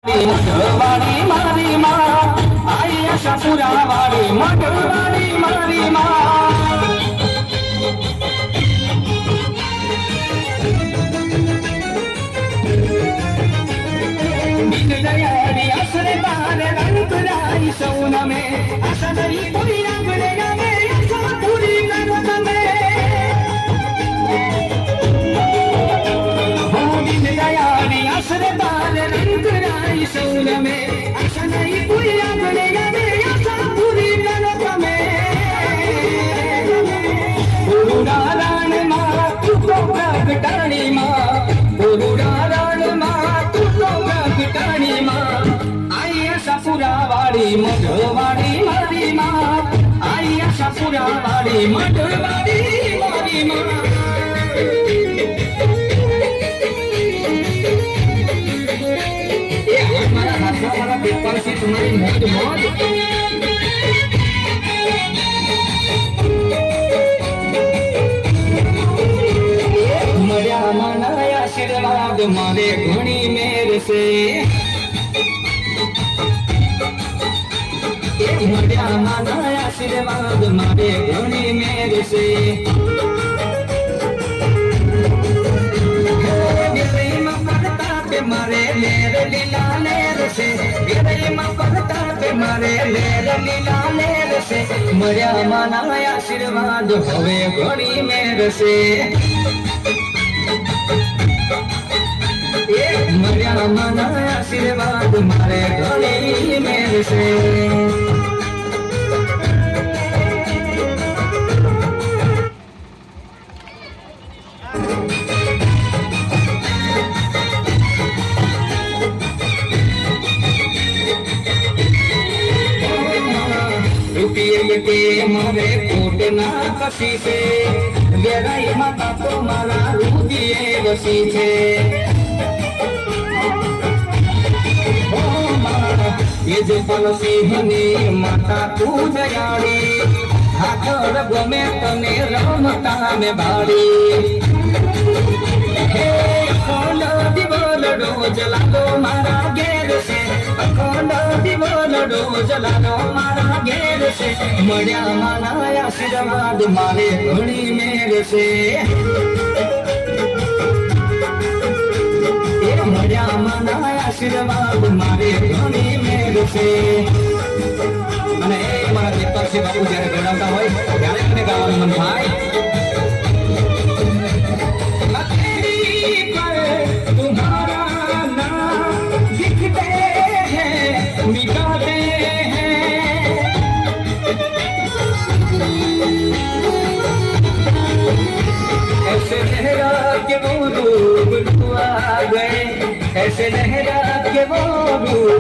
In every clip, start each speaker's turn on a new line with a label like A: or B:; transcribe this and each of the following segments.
A: मगरवाड़ी मारी माँ आई आशापुरा वाली मगरवाड़ी मारी माँ दयारी असरे तारे रंग राई सौन में आशा नहीं पूरी आंगने में आशा पूरी नरक में दयारी असरे तारे रंग राई सौन में आशा नहीं पूरी आंगने में आशा पूरी नरक में पुरुडारण माँ तू तो प्रगटाणी माँ पुरुडारण माँ तू तो प्रगटाणी माँ आई आशापुरा वाली मगरवाड़ी मारी माँ आई आशापुरा वाली मगरवाड़ी मारी माँ हमारा हाथ वाला पेपर से तुम्हारी मौज मौज मरिया मनाया आशीर्वाद मारे घणी मेरे से मरिया मनाया आशीर्वाद मारे घणी मेरे से मारे मेरे लीला लेर से गिरे माँ पड़ता पे मारे मेरे लीला लेर से मरिया माना आशीर्वाद हवे घणी मेरे से मरिया माना आशीर्वाद मारे घणी मेरे से के मारे कोट ना कसी से गहराई माता तो मारा रूदिए बसी थे ये जो पलसी हनी माता तू जयाड़ी हाथर गमे तने रमता में बाड़ी अखंड दिवल रोज लालो मारा घेर से अखंड दिवल रोज लालो मारा घेर से मरिया माना आशीर्वाद मारे घणी मेरे से मरिया माना आशीर्वाद मारे घणी मेरे से અને એ મારા દેવતાક્ષી બાપુ જ્યારે ગણાવતા હોય ત્યારે મને ગાવાનું મન થાય तुम्हारा नाम लिखते हैं मिटाते हैं ऐसे लहरा के वो डूब आ गए ऐसे लहरा के वो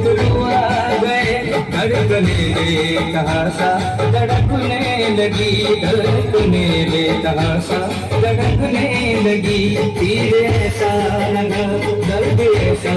A: डूब आ गए धड़कने बेतहा सा धड़कने लगी धड़कने बेतहा सा धड़कने लगी तीर ऐसा लगा दर्द ऐसा